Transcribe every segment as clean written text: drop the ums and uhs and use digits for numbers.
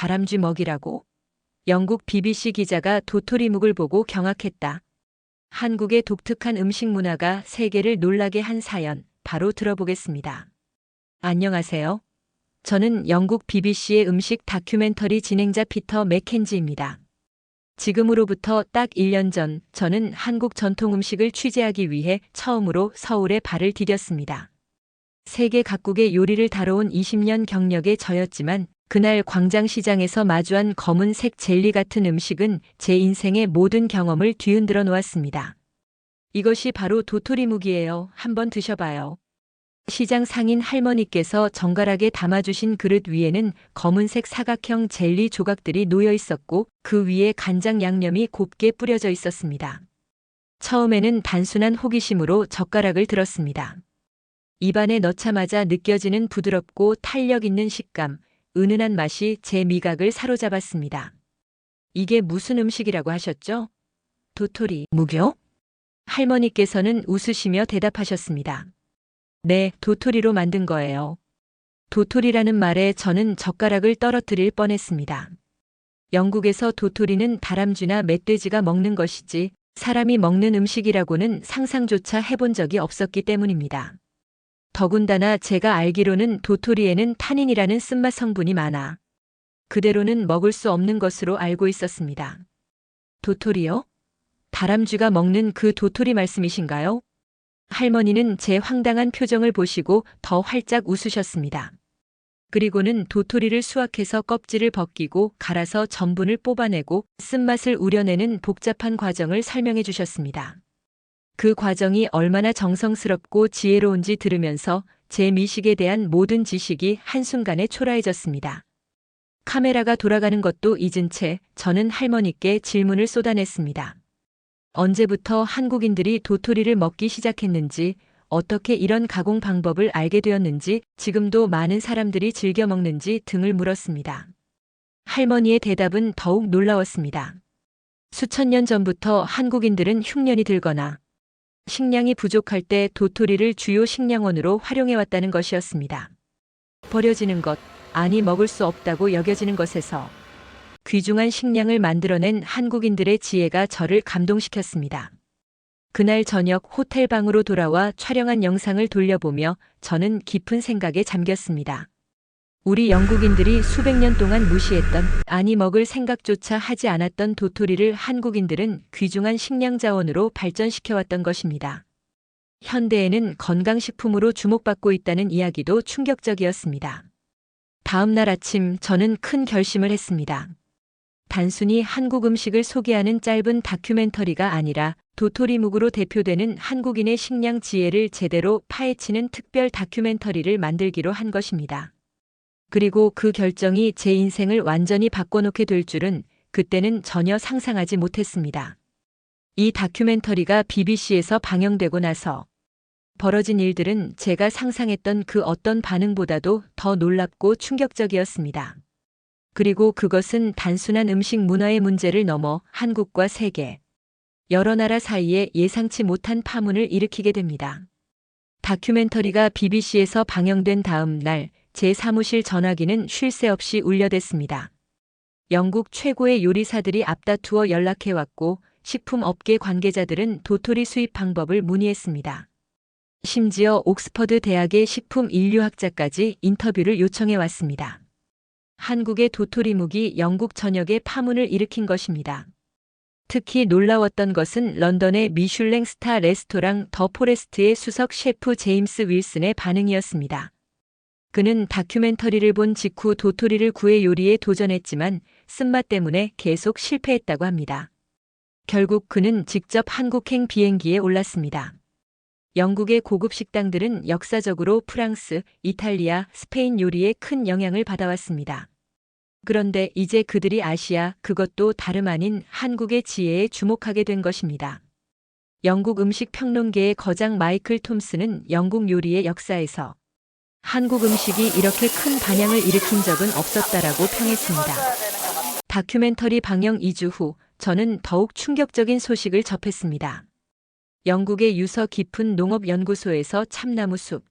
다람쥐 먹이라고. 영국 BBC 기자가 도토리묵을 보고 경악했다. 한국의 독특한 음식 문화가 세계를 놀라게 한 사연, 바로 들어보겠습니다. 안녕하세요. 저는 영국 BBC의 음식 다큐멘터리 진행자 피터 맥켄지입니다. 지금으로부터 딱 1년 전, 저는 한국 전통 음식을 취재하기 위해 처음으로 서울에 발을 디뎠습니다. 세계 각국의 요리를 다뤄온 20년 경력의 저였지만 그날 광장시장에서 마주한 검은색 젤리 같은 음식은 제 인생의 모든 경험을 뒤흔들어 놓았습니다. 이것이 바로 도토리묵이에요. 한번 드셔봐요. 시장 상인 할머니께서 정갈하게 담아주신 그릇 위에는 검은색 사각형 젤리 조각들이 놓여 있었고 그 위에 간장 양념이 곱게 뿌려져 있었습니다. 처음에는 단순한 호기심으로 젓가락을 들었습니다. 입안에 넣자마자 느껴지는 부드럽고 탄력 있는 식감, 은은한 맛이 제 미각을 사로잡았습니다. 이게 무슨 음식이라고 하셨죠? 도토리 묵이요? 할머니께서는 웃으시며 대답하셨습니다. 네, 도토리로 만든 거예요. 도토리라는 말에 저는 젓가락을 떨어뜨릴 뻔했습니다. 영국에서 도토리는 다람쥐나 멧돼지가 먹는 것이지 사람이 먹는 음식이라고는 상상조차 해본 적이 없었기 때문입니다. 더군다나 제가 알기로는 도토리에는 타닌이라는 쓴맛 성분이 많아 그대로는 먹을 수 없는 것으로 알고 있었습니다. 도토리요? 다람쥐가 먹는 그 도토리 말씀이신가요? 할머니는 제 황당한 표정을 보시고 더 활짝 웃으셨습니다. 그리고는 도토리를 수확해서 껍질을 벗기고 갈아서 전분을 뽑아내고 쓴맛을 우려내는 복잡한 과정을 설명해 주셨습니다. 그 과정이 얼마나 정성스럽고 지혜로운지 들으면서 제 미식에 대한 모든 지식이 한순간에 초라해졌습니다. 카메라가 돌아가는 것도 잊은 채 저는 할머니께 질문을 쏟아냈습니다. 언제부터 한국인들이 도토리를 먹기 시작했는지, 어떻게 이런 가공 방법을 알게 되었는지, 지금도 많은 사람들이 즐겨 먹는지 등을 물었습니다. 할머니의 대답은 더욱 놀라웠습니다. 수천 년 전부터 한국인들은 흉년이 들거나 식량이 부족할 때 도토리를 주요 식량원으로 활용해왔다는 것이었습니다. 버려지는 것, 아니 먹을 수 없다고 여겨지는 것에서 귀중한 식량을 만들어낸 한국인들의 지혜가 저를 감동시켰습니다. 그날 저녁 호텔 방으로 돌아와 촬영한 영상을 돌려보며 저는 깊은 생각에 잠겼습니다. 우리 영국인들이 수백 년 동안 무시했던, 아니 먹을 생각조차 하지 않았던 도토리를 한국인들은 귀중한 식량 자원으로 발전시켜왔던 것입니다. 현대에는 건강식품으로 주목받고 있다는 이야기도 충격적이었습니다. 다음 날 아침 저는 큰 결심을 했습니다. 단순히 한국 음식을 소개하는 짧은 다큐멘터리가 아니라 도토리묵으로 대표되는 한국인의 식량 지혜를 제대로 파헤치는 특별 다큐멘터리를 만들기로 한 것입니다. 그리고 그 결정이 제 인생을 완전히 바꿔놓게 될 줄은 그때는 전혀 상상하지 못했습니다. 이 다큐멘터리가 BBC에서 방영되고 나서 벌어진 일들은 제가 상상했던 그 어떤 반응보다도 더 놀랍고 충격적이었습니다. 그리고 그것은 단순한 음식 문화의 문제를 넘어 한국과 세계, 여러 나라 사이에 예상치 못한 파문을 일으키게 됩니다. 다큐멘터리가 BBC에서 방영된 다음 날 제 사무실 전화기는 쉴 새 없이 울려댔습니다. 영국 최고의 요리사들이 앞다투어 연락해왔고 식품업계 관계자들은 도토리 수입 방법을 문의했습니다. 심지어 옥스퍼드 대학의 식품 인류학자까지 인터뷰를 요청해왔습니다. 한국의 도토리묵이 영국 전역에 파문을 일으킨 것입니다. 특히 놀라웠던 것은 런던의 미슐랭 스타 레스토랑 더 포레스트의 수석 셰프 제임스 윌슨의 반응이었습니다. 그는 다큐멘터리를 본 직후 도토리를 구해 요리에 도전했지만 쓴맛 때문에 계속 실패했다고 합니다. 결국 그는 직접 한국행 비행기에 올랐습니다. 영국의 고급 식당들은 역사적으로 프랑스, 이탈리아, 스페인 요리에 큰 영향을 받아왔습니다. 그런데 이제 그들이 아시아, 그것도 다름 아닌 한국의 지혜에 주목하게 된 것입니다. 영국 음식 평론계의 거장 마이클 톰슨은 영국 요리의 역사에서 한국 음식이 이렇게 큰 반향을 일으킨 적은 없었다라고 평했습니다. 다큐멘터리 방영 2주 후 저는 더욱 충격적인 소식을 접했습니다. 영국의 유서 깊은 농업연구소에서 참나무 숲,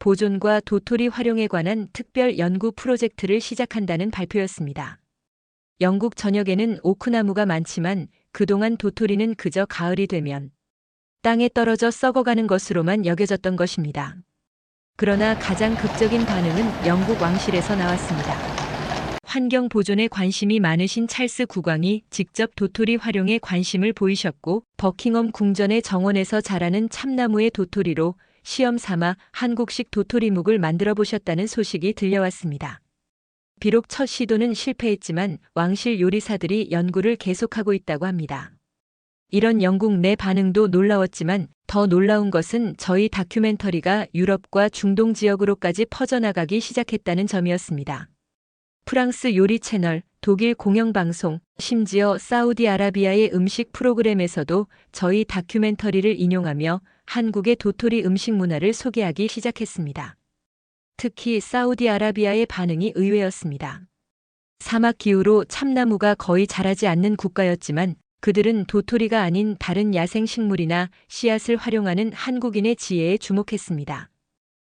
보존과 도토리 활용에 관한 특별 연구 프로젝트를 시작한다는 발표였습니다. 영국 전역에는 오크나무가 많지만 그동안 도토리는 그저 가을이 되면 땅에 떨어져 썩어가는 것으로만 여겨졌던 것입니다. 그러나 가장 극적인 반응은 영국 왕실에서 나왔습니다. 환경 보존에 관심이 많으신 찰스 국왕이 직접 도토리 활용에 관심을 보이셨고 버킹엄 궁전의 정원에서 자라는 참나무의 도토리로 시험 삼아 한국식 도토리묵을 만들어 보셨다는 소식이 들려왔습니다. 비록 첫 시도는 실패했지만 왕실 요리사들이 연구를 계속하고 있다고 합니다. 이런 영국 내 반응도 놀라웠지만 더 놀라운 것은 저희 다큐멘터리가 유럽과 중동 지역으로까지 퍼져나가기 시작했다는 점이었습니다. 프랑스 요리 채널, 독일 공영방송, 심지어 사우디아라비아의 음식 프로그램에서도 저희 다큐멘터리를 인용하며 한국의 도토리 음식 문화를 소개하기 시작했습니다. 특히 사우디아라비아의 반응이 의외였습니다. 사막 기후로 참나무가 거의 자라지 않는 국가였지만 그들은 도토리가 아닌 다른 야생식물이나 씨앗을 활용하는 한국인의 지혜에 주목했습니다.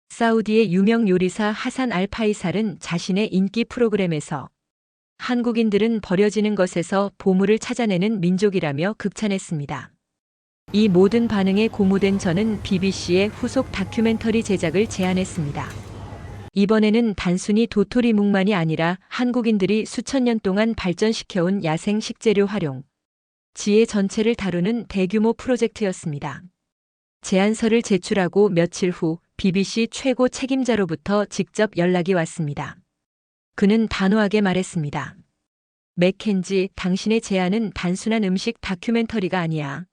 사우디의 유명 요리사 하산 알 파이살은 자신의 인기 프로그램에서 한국인들은 버려지는 것에서 보물을 찾아내는 민족이라며 극찬했습니다. 이 모든 반응에 고무된 저는 BBC의 후속 다큐멘터리 제작을 제안했습니다. 이번에는 단순히 도토리묵만이 아니라 한국인들이 수천 년 동안 발전시켜온 야생 식재료 활용, 지혜 전체를 다루는 대규모 프로젝트였습니다. 제안서를 제출하고 며칠 후 BBC 최고 책임자로부터 직접 연락이 왔습니다. 그는 단호하게 말했습니다. 맥켄지, 당신의 제안은 단순한 음식 다큐멘터리가 아니야.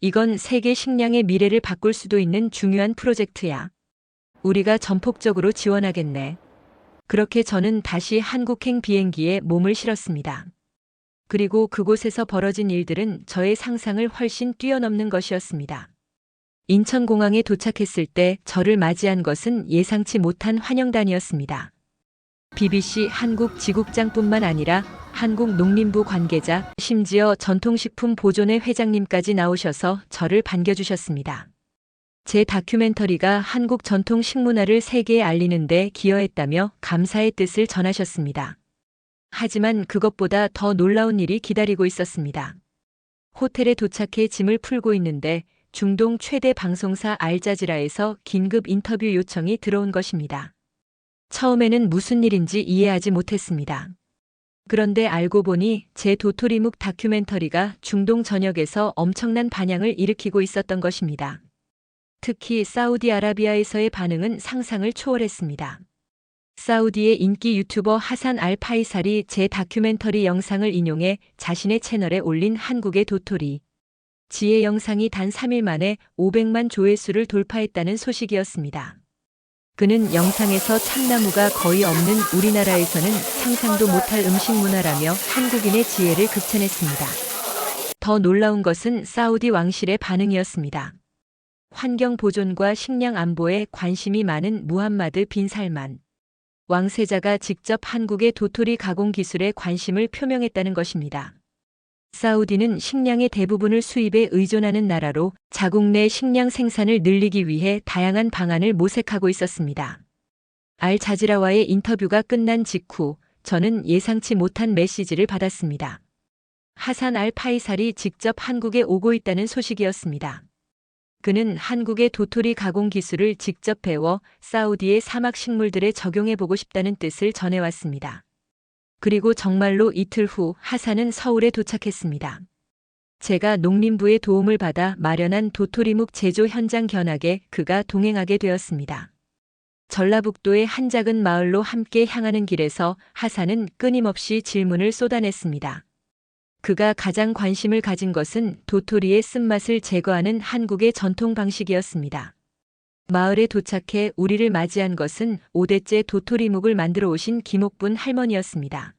이건 세계 식량의 미래를 바꿀 수도 있는 중요한 프로젝트야. 우리가 전폭적으로 지원하겠네. 그렇게 저는 다시 한국행 비행기에 몸을 실었습니다. 그리고 그곳에서 벌어진 일들은 저의 상상을 훨씬 뛰어넘는 것이었습니다. 인천공항에 도착했을 때 저를 맞이한 것은 예상치 못한 환영단이었습니다. BBC 한국 지국장뿐만 아니라 한국농림부 관계자, 심지어 전통식품 보존회 회장님까지 나오셔서 저를 반겨주셨습니다. 제 다큐멘터리가 한국 전통 식문화를 세계에 알리는 데 기여했다며 감사의 뜻을 전하셨습니다. 하지만 그것보다 더 놀라운 일이 기다리고 있었습니다. 호텔에 도착해 짐을 풀고 있는데 중동 최대 방송사 알자지라에서 긴급 인터뷰 요청이 들어온 것입니다. 처음에는 무슨 일인지 이해하지 못했습니다. 그런데 알고 보니 제 도토리묵 다큐멘터리가 중동 전역에서 엄청난 반향을 일으키고 있었던 것입니다. 특히 사우디아라비아에서의 반응은 상상을 초월했습니다. 사우디의 인기 유튜버 하산 알 파이살이 제 다큐멘터리 영상을 인용해 자신의 채널에 올린 한국의 도토리 지혜 영상이 단 3일 만에 500만 조회수를 돌파했다는 소식이었습니다. 그는 영상에서 참나무가 거의 없는 우리나라에서는 상상도 못할 음식 문화라며 한국인의 지혜를 극찬했습니다. 더 놀라운 것은 사우디 왕실의 반응이었습니다. 환경 보존과 식량 안보에 관심이 많은 무함마드 빈 살만 왕세자가 직접 한국의 도토리 가공 기술에 관심을 표명했다는 것입니다. 사우디는 식량의 대부분을 수입에 의존하는 나라로 자국 내 식량 생산을 늘리기 위해 다양한 방안을 모색하고 있었습니다. 알 자지라와의 인터뷰가 끝난 직후 저는 예상치 못한 메시지를 받았습니다. 하산 알 파이살이 직접 한국에 오고 있다는 소식이었습니다. 그는 한국의 도토리 가공 기술을 직접 배워 사우디의 사막 식물들에 적용해보고 싶다는 뜻을 전해왔습니다. 그리고 정말로 이틀 후 하산은 서울에 도착했습니다. 제가 농림부의 도움을 받아 마련한 도토리묵 제조 현장 견학에 그가 동행하게 되었습니다. 전라북도의 한 작은 마을로 함께 향하는 길에서 하산은 끊임없이 질문을 쏟아냈습니다. 그가 가장 관심을 가진 것은 도토리의 쓴맛을 제거하는 한국의 전통 방식이었습니다. 마을에 도착해 우리를 맞이한 것은 5대째 도토리묵을 만들어 오신 김옥분 할머니였습니다.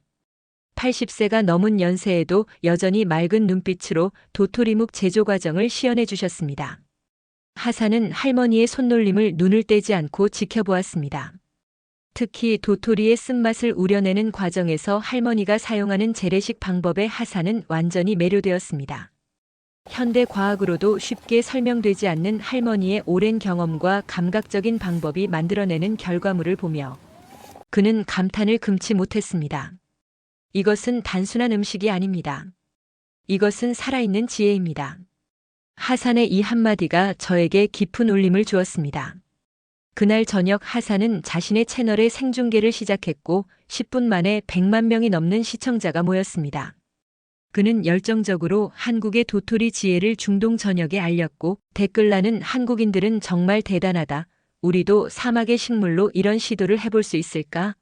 80세가 넘은 연세에도 여전히 맑은 눈빛으로 도토리묵 제조 과정을 시연해 주셨습니다. 하산은 할머니의 손놀림을 눈을 떼지 않고 지켜보았습니다. 특히 도토리의 쓴맛을 우려내는 과정에서 할머니가 사용하는 재래식 방법에 하산은 완전히 매료되었습니다. 현대 과학으로도 쉽게 설명되지 않는 할머니의 오랜 경험과 감각적인 방법이 만들어내는 결과물을 보며 그는 감탄을 금치 못했습니다. 이것은 단순한 음식이 아닙니다. 이것은 살아있는 지혜입니다. 하산의 이 한마디가 저에게 깊은 울림을 주었습니다. 그날 저녁 하산은 자신의 채널의 생중계를 시작했고 10분 만에 100만 명이 넘는 시청자가 모였습니다. 그는 열정적으로 한국의 도토리 지혜를 중동 전역에 알렸고 댓글란은 한국인들은 정말 대단하다. 우리도 사막의 식물로 이런 시도를 해볼 수 있을까?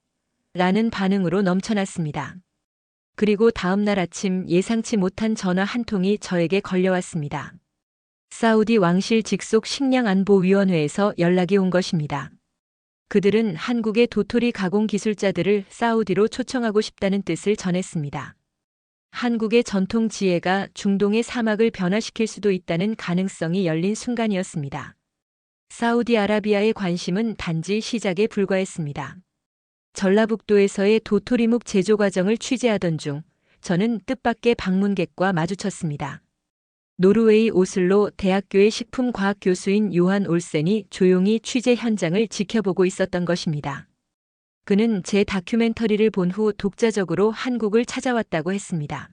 라는 반응으로 넘쳐났습니다. 그리고 다음 날 아침 예상치 못한 전화 한 통이 저에게 걸려왔습니다. 사우디 왕실 직속 식량안보위원회에서 연락이 온 것입니다. 그들은 한국의 도토리 가공 기술자들을 사우디로 초청하고 싶다는 뜻을 전했습니다. 한국의 전통 지혜가 중동의 사막을 변화시킬 수도 있다는 가능성이 열린 순간이었습니다. 사우디아라비아의 관심은 단지 시작에 불과했습니다. 전라북도에서의 도토리묵 제조 과정을 취재하던 중 저는 뜻밖의 방문객과 마주쳤습니다. 노르웨이 오슬로 대학교의 식품과학 교수인 요한 올센이 조용히 취재 현장을 지켜보고 있었던 것입니다. 그는 제 다큐멘터리를 본 후 독자적으로 한국을 찾아왔다고 했습니다.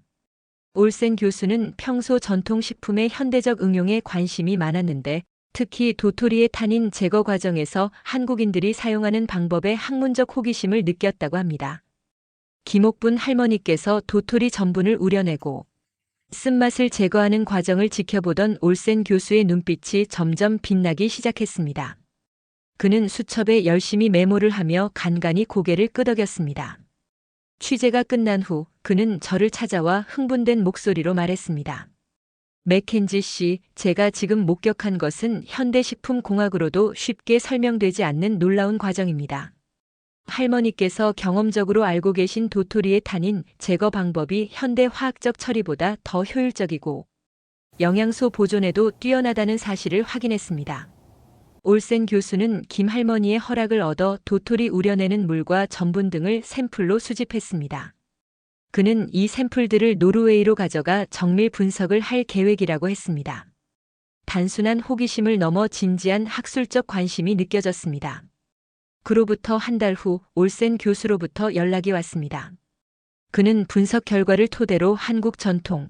올센 교수는 평소 전통식품의 현대적 응용에 관심이 많았는데 특히 도토리의 탄닌 제거 과정에서 한국인들이 사용하는 방법에 학문적 호기심을 느꼈다고 합니다. 김옥분 할머니께서 도토리 전분을 우려내고 쓴맛을 제거하는 과정을 지켜보던 올센 교수의 눈빛이 점점 빛나기 시작했습니다. 그는 수첩에 열심히 메모를 하며 간간히 고개를 끄덕였습니다. 취재가 끝난 후 그는 저를 찾아와 흥분된 목소리로 말했습니다. 맥켄지 씨, 제가 지금 목격한 것은 현대식품공학으로도 쉽게 설명되지 않는 놀라운 과정입니다. 할머니께서 경험적으로 알고 계신 도토리의 탄닌 제거 방법이 현대 화학적 처리보다 더 효율적이고 영양소 보존에도 뛰어나다는 사실을 확인했습니다. 올센 교수는 김 할머니의 허락을 얻어 도토리 우려내는 물과 전분 등을 샘플로 수집했습니다. 그는 이 샘플들을 노르웨이로 가져가 정밀 분석을 할 계획이라고 했습니다. 단순한 호기심을 넘어 진지한 학술적 관심이 느껴졌습니다. 그로부터 한 달 후 올센 교수로부터 연락이 왔습니다. 그는 분석 결과를 토대로 한국 전통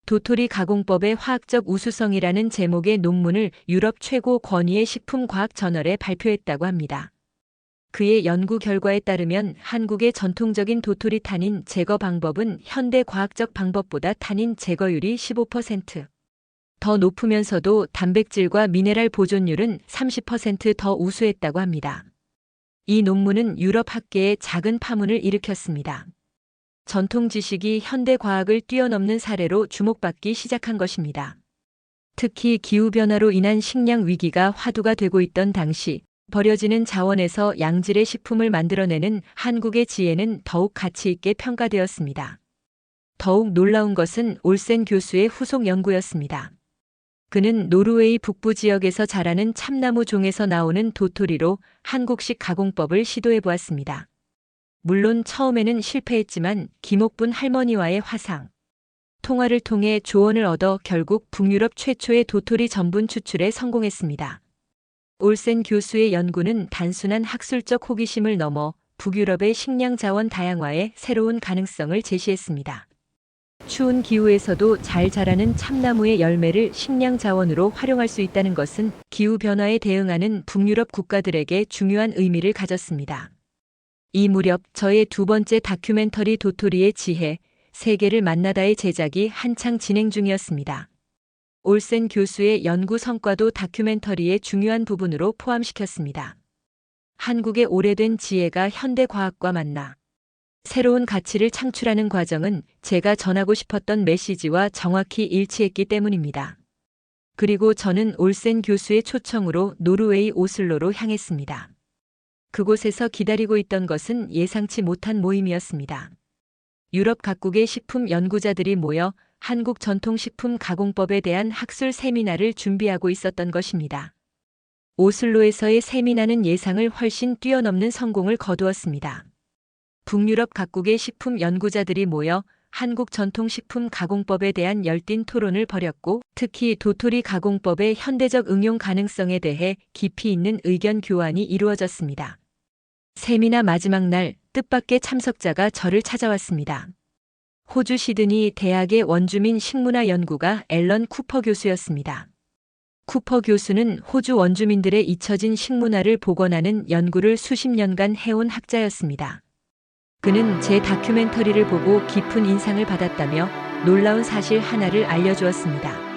도토리 가공법의 화학적 우수성이라는 제목의 논문을 유럽 최고 권위의 식품과학 저널에 발표했다고 합니다. 그의 연구 결과에 따르면 한국의 전통적인 도토리 탄닌 제거 방법은 현대 과학적 방법보다 탄닌 제거율이 15% 더 높으면서도 단백질과 미네랄 보존율은 30% 더 우수했다고 합니다. 이 논문은 유럽 학계에 작은 파문을 일으켰습니다. 전통 지식이 현대 과학을 뛰어넘는 사례로 주목받기 시작한 것입니다. 특히 기후변화로 인한 식량 위기가 화두가 되고 있던 당시 버려지는 자원에서 양질의 식품을 만들어내는 한국의 지혜는 더욱 가치 있게 평가되었습니다. 더욱 놀라운 것은 올센 교수의 후속 연구였습니다. 그는 노르웨이 북부 지역에서 자라는 참나무 종에서 나오는 도토리로 한국식 가공법을 시도해 보았습니다. 물론 처음에는 실패했지만 김옥분 할머니와의 화상 통화를 통해 조언을 얻어 결국 북유럽 최초의 도토리 전분 추출에 성공했습니다. 올센 교수의 연구는 단순한 학술적 호기심을 넘어 북유럽의 식량 자원 다양화에 새로운 가능성을 제시했습니다. 추운 기후에서도 잘 자라는 참나무의 열매를 식량 자원으로 활용할 수 있다는 것은 기후변화에 대응하는 북유럽 국가들에게 중요한 의미를 가졌습니다. 이 무렵 저의 두 번째 다큐멘터리 도토리의 지혜, 세계를 만나다의 제작이 한창 진행 중이었습니다. 올센 교수의 연구 성과도 다큐멘터리의 중요한 부분으로 포함시켰습니다. 한국의 오래된 지혜가 현대 과학과 만나 새로운 가치를 창출하는 과정은 제가 전하고 싶었던 메시지와 정확히 일치했기 때문입니다. 그리고 저는 올센 교수의 초청으로 노르웨이 오슬로로 향했습니다. 그곳에서 기다리고 있던 것은 예상치 못한 모임이었습니다. 유럽 각국의 식품 연구자들이 모여 한국 전통식품 가공법에 대한 학술 세미나를 준비하고 있었던 것입니다. 오슬로에서의 세미나는 예상을 훨씬 뛰어넘는 성공을 거두었습니다. 북유럽 각국의 식품 연구자들이 모여 한국 전통식품 가공법에 대한 열띤 토론을 벌였고, 특히 도토리 가공법의 현대적 응용 가능성에 대해 깊이 있는 의견 교환이 이루어졌습니다. 세미나 마지막 날 뜻밖의 참석자가 저를 찾아왔습니다. 호주 시드니 대학의 원주민 식문화 연구가 앨런 쿠퍼 교수였습니다. 쿠퍼 교수는 호주 원주민들의 잊혀진 식문화를 복원하는 연구를 수십 년간 해온 학자였습니다. 그는 제 다큐멘터리를 보고 깊은 인상을 받았다며 놀라운 사실 하나를 알려주었습니다.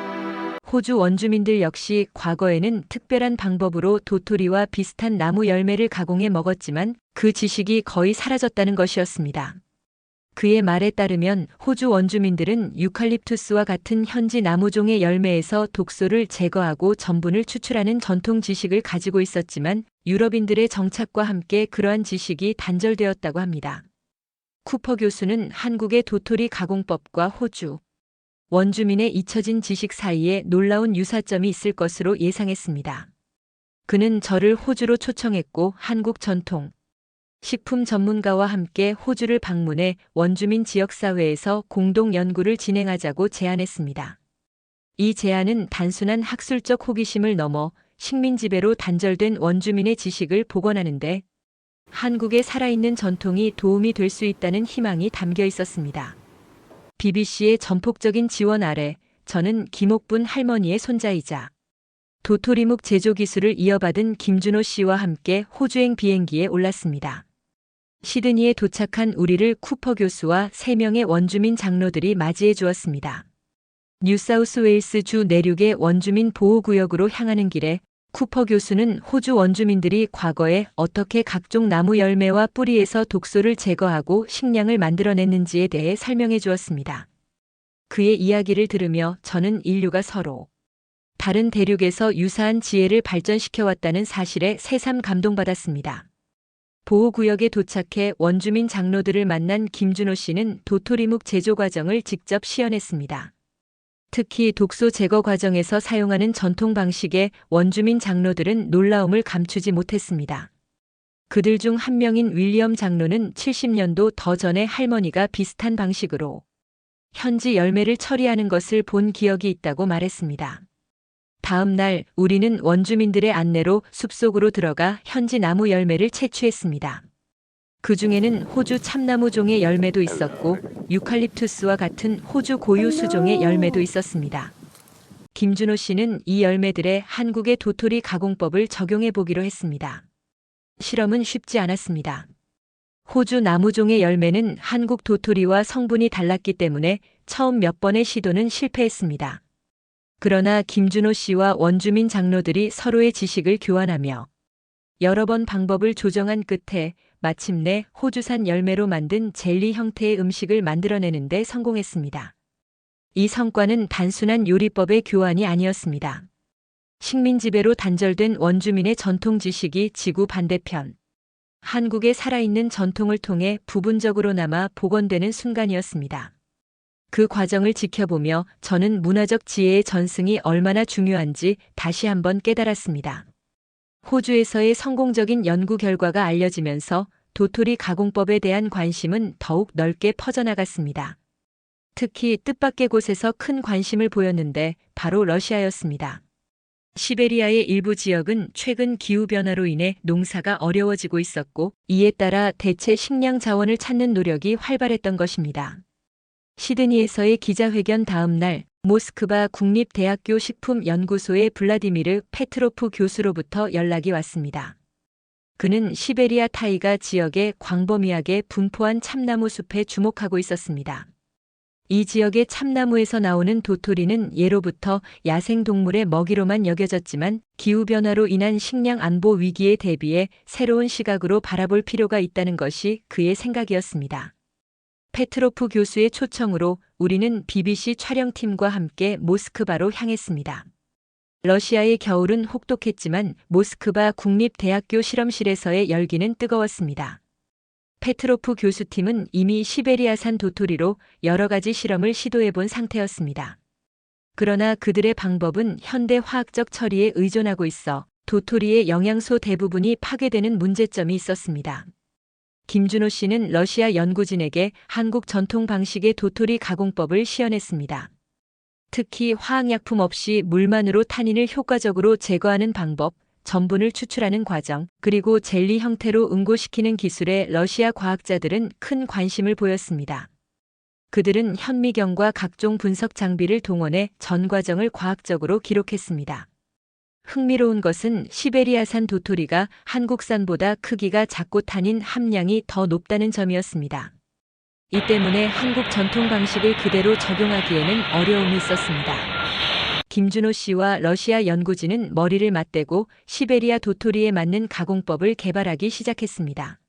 호주 원주민들 역시 과거에는 특별한 방법으로 도토리와 비슷한 나무 열매를 가공해 먹었지만 그 지식이 거의 사라졌다는 것이었습니다. 그의 말에 따르면 호주 원주민들은 유칼립투스와 같은 현지 나무종의 열매에서 독소를 제거하고 전분을 추출하는 전통 지식을 가지고 있었지만 유럽인들의 정착과 함께 그러한 지식이 단절되었다고 합니다. 쿠퍼 교수는 한국의 도토리 가공법과 호주 원주민의 잊혀진 지식 사이에 놀라운 유사점이 있을 것으로 예상했습니다. 그는 저를 호주로 초청했고 한국 전통 식품 전문가와 함께 호주를 방문해 원주민 지역사회에서 공동 연구를 진행하자고 제안했습니다. 이 제안은 단순한 학술적 호기심을 넘어 식민 지배로 단절된 원주민의 지식을 복원하는데 한국의 살아있는 전통이 도움이 될 수 있다는 희망이 담겨 있었습니다. BBC의 전폭적인 지원 아래 저는 김옥분 할머니의 손자이자 도토리묵 제조 기술을 이어받은 김준호 씨와 함께 호주행 비행기에 올랐습니다. 시드니에 도착한 우리를 쿠퍼 교수와 3명의 원주민 장로들이 맞이해 주었습니다. 뉴사우스웨일스 주 내륙의 원주민 보호구역으로 향하는 길에 쿠퍼 교수는 호주 원주민들이 과거에 어떻게 각종 나무 열매와 뿌리에서 독소를 제거하고 식량을 만들어냈는지에 대해 설명해 주었습니다. 그의 이야기를 들으며 저는 인류가 서로 다른 대륙에서 유사한 지혜를 발전시켜왔다는 사실에 새삼 감동받았습니다. 보호구역에 도착해 원주민 장로들을 만난 김준호 씨는 도토리묵 제조 과정을 직접 시연했습니다. 특히 독소 제거 과정에서 사용하는 전통 방식에 원주민 장로들은 놀라움을 감추지 못했습니다. 그들 중 한 명인 윌리엄 장로는 70년도 더 전에 할머니가 비슷한 방식으로 현지 열매를 처리하는 것을 본 기억이 있다고 말했습니다. 다음 날 우리는 원주민들의 안내로 숲속으로 들어가 현지 나무 열매를 채취했습니다. 그 중에는 호주 참나무종의 열매도 있었고 유칼립투스와 같은 호주 고유 수종의 열매도 있었습니다. 김준호 씨는 이 열매들의 한국의 도토리 가공법을 적용해 보기로 했습니다. 실험은 쉽지 않았습니다. 호주 나무종의 열매는 한국 도토리와 성분이 달랐기 때문에 처음 몇 번의 시도는 실패했습니다. 그러나 김준호 씨와 원주민 장로들이 서로의 지식을 교환하며 여러 번 방법을 조정한 끝에 마침내 호주산 열매로 만든 젤리 형태의 음식을 만들어내는 데 성공했습니다. 이 성과는 단순한 요리법의 교환이 아니었습니다. 식민 지배로 단절된 원주민의 전통 지식이 지구 반대편 한국의 살아있는 전통을 통해 부분적으로나마 복원되는 순간이었습니다. 그 과정을 지켜보며 저는 문화적 지혜의 전승이 얼마나 중요한지 다시 한번 깨달았습니다. 호주에서의 성공적인 연구 결과가 알려지면서 도토리 가공법에 대한 관심은 더욱 넓게 퍼져나갔습니다. 특히 뜻밖의 곳에서 큰 관심을 보였는데 바로 러시아였습니다. 시베리아의 일부 지역은 최근 기후변화로 인해 농사가 어려워지고 있었고 이에 따라 대체 식량 자원을 찾는 노력이 활발했던 것입니다. 시드니에서의 기자회견 다음 날 모스크바 국립대학교 식품연구소의 블라디미르 페트로프 교수로부터 연락이 왔습니다. 그는 시베리아 타이가 지역에 광범위하게 분포한 참나무 숲에 주목하고 있었습니다. 이 지역의 참나무에서 나오는 도토리는 예로부터 야생동물의 먹이로만 여겨졌지만 기후변화로 인한 식량 안보 위기에 대비해 새로운 시각으로 바라볼 필요가 있다는 것이 그의 생각이었습니다. 페트로프 교수의 초청으로 우리는 BBC 촬영팀과 함께 모스크바로 향했습니다. 러시아의 겨울은 혹독했지만 모스크바 국립대학교 실험실에서의 열기는 뜨거웠습니다. 페트로프 교수팀은 이미 시베리아산 도토리로 여러 가지 실험을 시도해본 상태였습니다. 그러나 그들의 방법은 현대 화학적 처리에 의존하고 있어 도토리의 영양소 대부분이 파괴되는 문제점이 있었습니다. 김준호 씨는 러시아 연구진에게 한국 전통 방식의 도토리 가공법을 시연했습니다. 특히 화학약품 없이 물만으로 탄닌을 효과적으로 제거하는 방법, 전분을 추출하는 과정, 그리고 젤리 형태로 응고시키는 기술에 러시아 과학자들은 큰 관심을 보였습니다. 그들은 현미경과 각종 분석 장비를 동원해 전 과정을 과학적으로 기록했습니다. 흥미로운 것은 시베리아산 도토리가 한국산보다 크기가 작고 탄닌 함량이 더 높다는 점이었습니다. 이 때문에 한국 전통 방식을 그대로 적용하기에는 어려움이 있었습니다. 김준호 씨와 러시아 연구진은 머리를 맞대고 시베리아 도토리에 맞는 가공법을 개발하기 시작했습니다.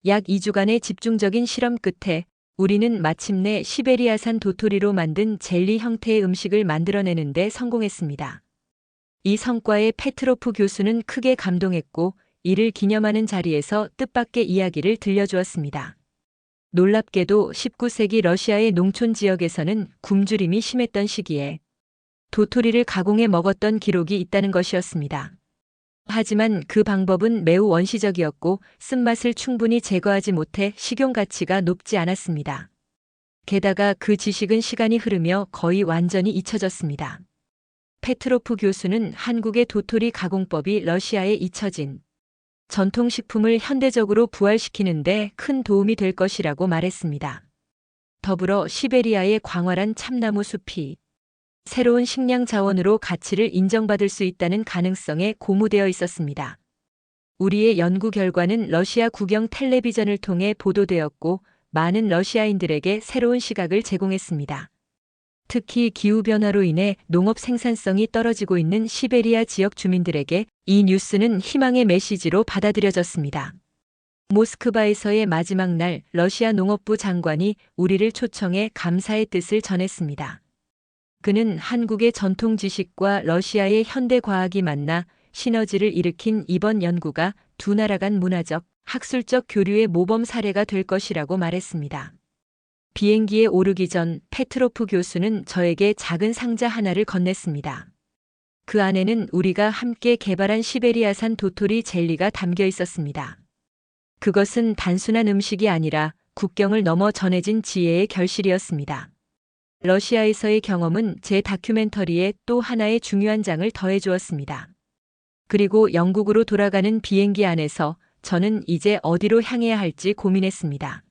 약 2주간의 집중적인 실험 끝에 우리는 마침내 시베리아산 도토리로 만든 젤리 형태의 음식을 만들어내는데 성공했습니다. 이 성과에 페트로프 교수는 크게 감동했고 이를 기념하는 자리에서 뜻밖의 이야기를 들려주었습니다. 놀랍게도 19세기 러시아의 농촌 지역에서는 굶주림이 심했던 시기에 도토리를 가공해 먹었던 기록이 있다는 것이었습니다. 하지만 그 방법은 매우 원시적이었고 쓴맛을 충분히 제거하지 못해 식용 가치가 높지 않았습니다. 게다가 그 지식은 시간이 흐르며 거의 완전히 잊혀졌습니다. 페트로프 교수는 한국의 도토리 가공법이 러시아에 잊혀진 전통식품을 현대적으로 부활시키는 데 큰 도움이 될 것이라고 말했습니다. 더불어 시베리아의 광활한 참나무 숲이 새로운 식량 자원으로 가치를 인정받을 수 있다는 가능성에 고무되어 있었습니다. 우리의 연구 결과는 러시아 국영 텔레비전을 통해 보도되었고 많은 러시아인들에게 새로운 시각을 제공했습니다. 특히 기후변화로 인해 농업 생산성이 떨어지고 있는 시베리아 지역 주민들에게 이 뉴스는 희망의 메시지로 받아들여졌습니다. 모스크바에서의 마지막 날 러시아 농업부 장관이 우리를 초청해 감사의 뜻을 전했습니다. 그는 한국의 전통 지식과 러시아의 현대 과학이 만나 시너지를 일으킨 이번 연구가 두 나라 간 문화적, 학술적 교류의 모범 사례가 될 것이라고 말했습니다. 비행기에 오르기 전 페트로프 교수는 저에게 작은 상자 하나를 건넸습니다. 그 안에는 우리가 함께 개발한 시베리아산 도토리 젤리가 담겨 있었습니다. 그것은 단순한 음식이 아니라 국경을 넘어 전해진 지혜의 결실이었습니다. 러시아에서의 경험은 제 다큐멘터리에 또 하나의 중요한 장을 더해 주었습니다. 그리고 영국으로 돌아가는 비행기 안에서 저는 이제 어디로 향해야 할지 고민했습니다.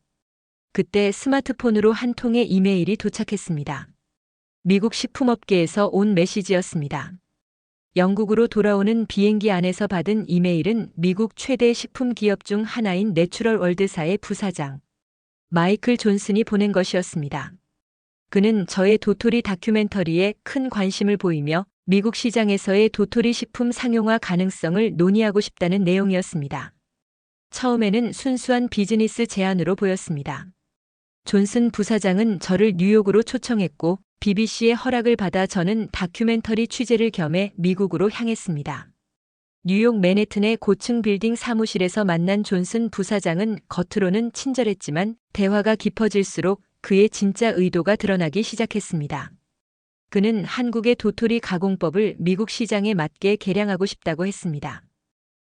그때 스마트폰으로 한 통의 이메일이 도착했습니다. 미국 식품업계에서 온 메시지였습니다. 영국으로 돌아오는 비행기 안에서 받은 이메일은 미국 최대 식품 기업 중 하나인 내추럴 월드사의 부사장 마이클 존슨이 보낸 것이었습니다. 그는 저의 도토리 다큐멘터리에 큰 관심을 보이며 미국 시장에서의 도토리 식품 상용화 가능성을 논의하고 싶다는 내용이었습니다. 처음에는 순수한 비즈니스 제안으로 보였습니다. 존슨 부사장은 저를 뉴욕으로 초청했고 BBC의 허락을 받아 저는 다큐멘터리 취재를 겸해 미국으로 향했습니다. 뉴욕 맨해튼의 고층 빌딩 사무실에서 만난 존슨 부사장은 겉으로는 친절했지만 대화가 깊어질수록 그의 진짜 의도가 드러나기 시작했습니다. 그는 한국의 도토리 가공법을 미국 시장에 맞게 개량하고 싶다고 했습니다.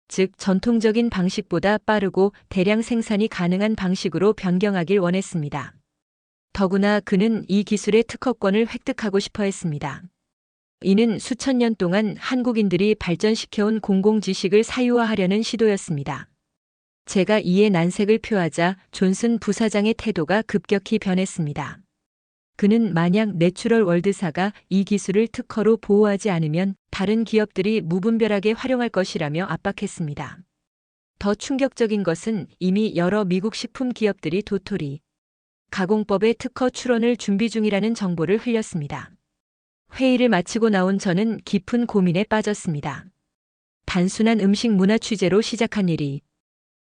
즉 전통적인 방식보다 빠르고 대량 생산이 가능한 방식으로 변경하길 원했습니다. 더구나 그는 이 기술의 특허권을 획득하고 싶어 했습니다. 이는 수천 년 동안 한국인들이 발전시켜온 공공지식을 사유화하려는 시도였습니다. 제가 이에 난색을 표하자 존슨 부사장의 태도가 급격히 변했습니다. 그는 만약 내추럴 월드사가 이 기술을 특허로 보호하지 않으면 다른 기업들이 무분별하게 활용할 것이라며 압박했습니다. 더 충격적인 것은 이미 여러 미국 식품 기업들이 도토리 가공법의 특허 출원을 준비 중이라는 정보를 흘렸습니다. 회의를 마치고 나온 저는 깊은 고민에 빠졌습니다. 단순한 음식 문화 취재로 시작한 일이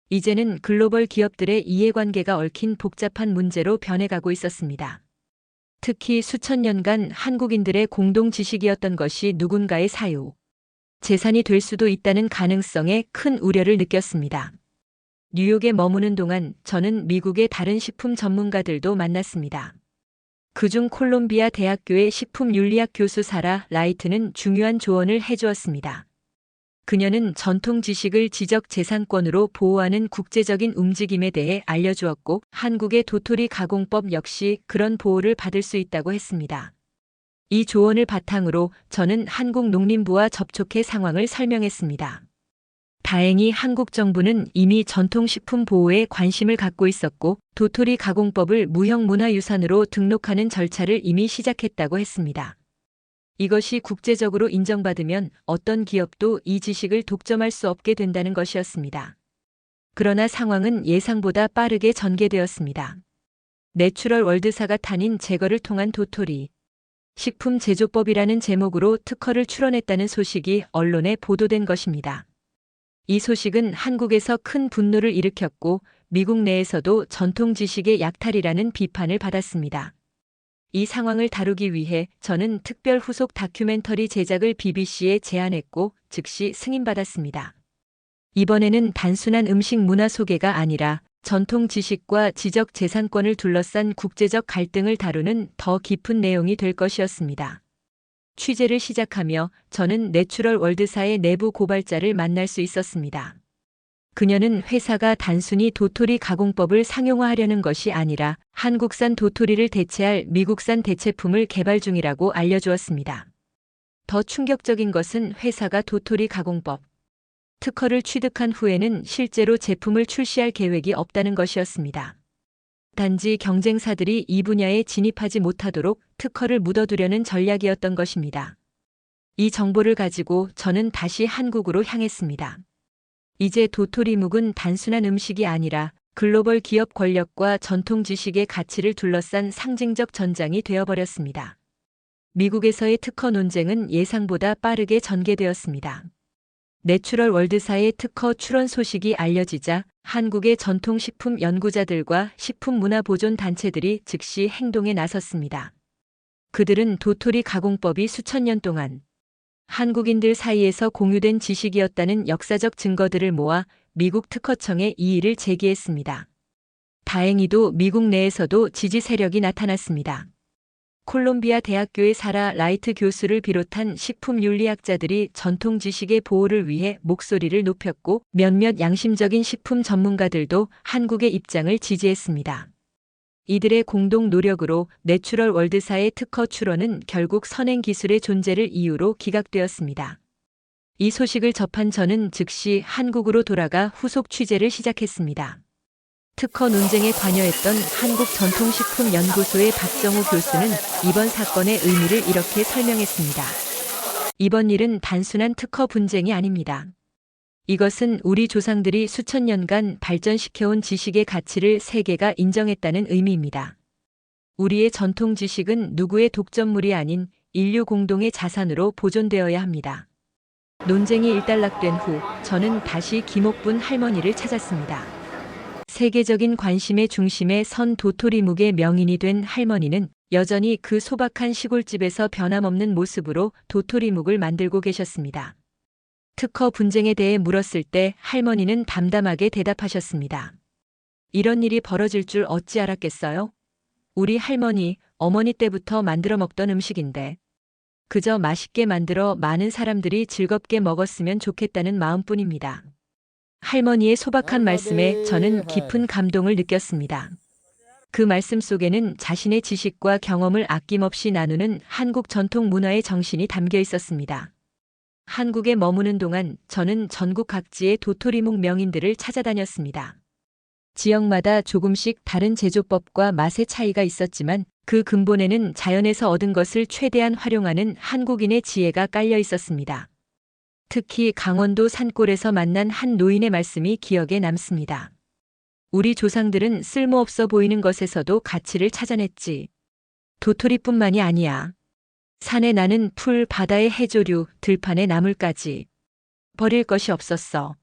이제는 글로벌 기업들의 이해관계가 얽힌 복잡한 문제로 변해가고 있었습니다. 특히 수천 년간 한국인들의 공동 지식이었던 것이 누군가의 사유, 재산이 될 수도 있다는 가능성에 큰 우려를 느꼈습니다. 뉴욕에 머무는 동안 저는 미국의 다른 식품 전문가들도 만났습니다. 그중 콜롬비아 대학교의 식품윤리학 교수 사라 라이트는 중요한 조언을 해주었습니다. 그녀는 전통 지식을 지적재산권으로 보호하는 국제적인 움직임에 대해 알려주었고 한국의 도토리 가공법 역시 그런 보호를 받을 수 있다고 했습니다. 이 조언을 바탕으로 저는 한국 농림부와 접촉해 상황을 설명했습니다. 다행히 한국 정부는 이미 전통식품 보호에 관심을 갖고 있었고 도토리 가공법을 무형문화유산으로 등록하는 절차를 이미 시작했다고 했습니다. 이것이 국제적으로 인정받으면 어떤 기업도 이 지식을 독점할 수 없게 된다는 것이었습니다. 그러나 상황은 예상보다 빠르게 전개되었습니다. 내추럴 월드사가 탄인 제거를 통한 도토리 식품 제조법이라는 제목으로 특허를 출원했다는 소식이 언론에 보도된 것입니다. 이 소식은 한국에서 큰 분노를 일으켰고 미국 내에서도 전통 지식의 약탈이라는 비판을 받았습니다. 이 상황을 다루기 위해 저는 특별 후속 다큐멘터리 제작을 BBC에 제안했고 즉시 승인받았습니다. 이번에는 단순한 음식 문화 소개가 아니라 전통 지식과 지적 재산권을 둘러싼 국제적 갈등을 다루는 더 깊은 내용이 될 것이었습니다. 취재를 시작하며 저는 내추럴 월드사의 내부 고발자를 만날 수 있었습니다. 그녀는 회사가 단순히 도토리 가공법을 상용화하려는 것이 아니라 한국산 도토리를 대체할 미국산 대체품을 개발 중이라고 알려주었습니다. 더 충격적인 것은 회사가 도토리 가공법 특허를 취득한 후에는 실제로 제품을 출시할 계획이 없다는 것이었습니다. 단지 경쟁사들이 이 분야에 진입하지 못하도록 특허를 묻어두려는 전략이었던 것입니다. 이 정보를 가지고 저는 다시 한국으로 향했습니다. 이제 도토리묵은 단순한 음식이 아니라 글로벌 기업 권력과 전통 지식의 가치를 둘러싼 상징적 전장이 되어버렸습니다. 미국에서의 특허 논쟁은 예상보다 빠르게 전개되었습니다. 내추럴 월드사의 특허 출원 소식이 알려지자 한국의 전통식품 연구자들과 식품문화보존단체들이 즉시 행동에 나섰습니다. 그들은 도토리 가공법이 수천 년 동안 한국인들 사이에서 공유된 지식이었다는 역사적 증거들을 모아 미국 특허청에 이의를 제기했습니다. 다행히도 미국 내에서도 지지 세력이 나타났습니다. 콜롬비아 대학교의 사라 라이트 교수를 비롯한 식품윤리학자들이 전통 지식의 보호를 위해 목소리를 높였고 몇몇 양심적인 식품 전문가들도 한국의 입장을 지지했습니다. 이들의 공동 노력으로 내추럴 월드사의 특허 출원은 결국 선행 기술의 존재를 이유로 기각되었습니다. 이 소식을 접한 저는 즉시 한국으로 돌아가 후속 취재를 시작했습니다. 특허 논쟁에 관여했던 한국전통식품연구소의 박정호 교수는 이번 사건의 의미를 이렇게 설명했습니다. 이번 일은 단순한 특허 분쟁이 아닙니다. 이것은 우리 조상들이 수천 년간 발전시켜온 지식의 가치를 세계가 인정했다는 의미입니다. 우리의 전통 지식은 누구의 독점물이 아닌 인류 공동의 자산으로 보존되어야 합니다. 논쟁이 일단락된 후 저는 다시 김옥분 할머니를 찾았습니다. 세계적인 관심의 중심에 선 도토리묵의 명인이 된 할머니는 여전히 그 소박한 시골집에서 변함없는 모습으로 도토리묵을 만들고 계셨습니다. 특허 분쟁에 대해 물었을 때 할머니는 담담하게 대답하셨습니다. 이런 일이 벌어질 줄 어찌 알았겠어요? 우리 할머니, 어머니 때부터 만들어 먹던 음식인데 그저 맛있게 만들어 많은 사람들이 즐겁게 먹었으면 좋겠다는 마음뿐입니다. 할머니의 소박한 말씀에 저는 깊은 감동을 느꼈습니다. 그 말씀 속에는 자신의 지식과 경험을 아낌없이 나누는 한국 전통 문화의 정신이 담겨 있었습니다. 한국에 머무는 동안 저는 전국 각지의 도토리묵 명인들을 찾아다녔습니다. 지역마다 조금씩 다른 제조법과 맛의 차이가 있었지만 그 근본에는 자연에서 얻은 것을 최대한 활용하는 한국인의 지혜가 깔려 있었습니다. 특히 강원도 산골에서 만난 한 노인의 말씀이 기억에 남습니다. 우리 조상들은 쓸모없어 보이는 것에서도 가치를 찾아냈지. 도토리뿐만이 아니야. 산에 나는 풀, 바다의 해조류, 들판의 나물까지. 버릴 것이 없었어.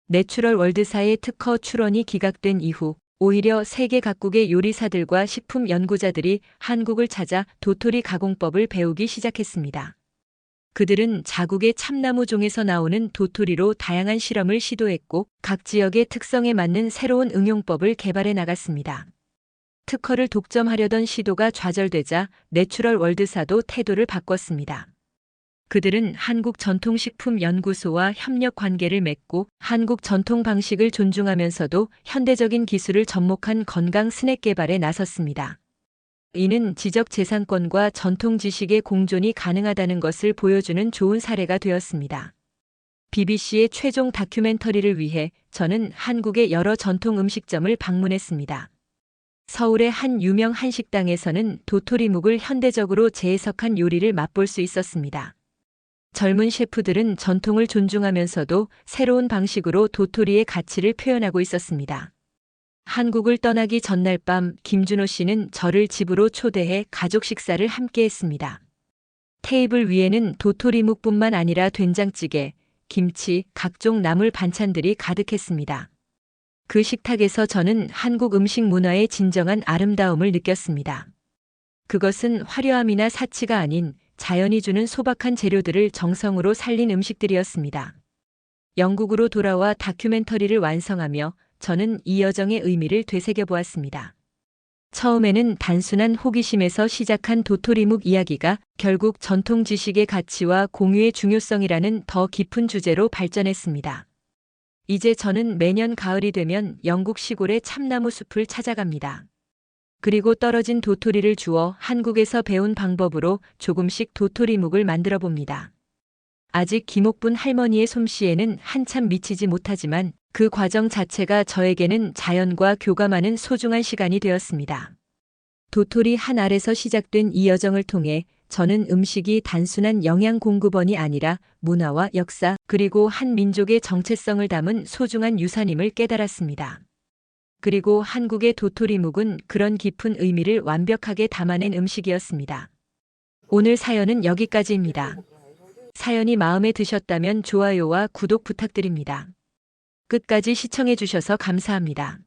내추럴 월드사의 특허 출원이 기각된 이후 오히려 세계 각국의 요리사들과 식품 연구자들이 한국을 찾아 도토리 가공법을 배우기 시작했습니다. 그들은 자국의 참나무종에서 나오는 도토리로 다양한 실험을 시도했고 각 지역의 특성에 맞는 새로운 응용법을 개발해 나갔습니다. 특허를 독점하려던 시도가 좌절되자 내추럴 월드사도 태도를 바꿨습니다. 그들은 한국전통식품연구소와 협력 관계를 맺고 한국 전통 방식을 존중하면서도 현대적인 기술을 접목한 건강 스낵 개발에 나섰습니다. 이는 지적재산권과 전통 지식의 공존이 가능하다는 것을 보여주는 좋은 사례가 되었습니다. BBC의 최종 다큐멘터리를 위해 저는 한국의 여러 전통 음식점을 방문했습니다. 서울의 한 유명 한식당에서는 도토리묵을 현대적으로 재해석한 요리를 맛볼 수 있었습니다. 젊은 셰프들은 전통을 존중하면서도 새로운 방식으로 도토리의 가치를 표현하고 있었습니다. 한국을 떠나기 전날 밤 김준호 씨는 저를 집으로 초대해 가족 식사를 함께 했습니다. 테이블 위에는 도토리묵뿐만 아니라 된장찌개, 김치, 각종 나물 반찬들이 가득했습니다. 그 식탁에서 저는 한국 음식 문화의 진정한 아름다움을 느꼈습니다. 그것은 화려함이나 사치가 아닌 자연이 주는 소박한 재료들을 정성으로 살린 음식들이었습니다. 영국으로 돌아와 다큐멘터리를 완성하며 저는 이 여정의 의미를 되새겨보았습니다. 처음에는 단순한 호기심에서 시작한 도토리묵 이야기가 결국 전통 지식의 가치와 공유의 중요성이라는 더 깊은 주제로 발전했습니다. 이제 저는 매년 가을이 되면 영국 시골의 참나무 숲을 찾아갑니다. 그리고 떨어진 도토리를 주워 한국에서 배운 방법으로 조금씩 도토리묵을 만들어 봅니다. 아직 김옥분 할머니의 솜씨에는 한참 미치지 못하지만 그 과정 자체가 저에게는 자연과 교감하는 소중한 시간이 되었습니다. 도토리 한 알에서 시작된 이 여정을 통해 저는 음식이 단순한 영양 공급원이 아니라 문화와 역사 그리고 한 민족의 정체성을 담은 소중한 유산임을 깨달았습니다. 그리고 한국의 도토리묵은 그런 깊은 의미를 완벽하게 담아낸 음식이었습니다. 오늘 사연은 여기까지입니다. 사연이 마음에 드셨다면 좋아요와 구독 부탁드립니다. 끝까지 시청해 주셔서 감사합니다.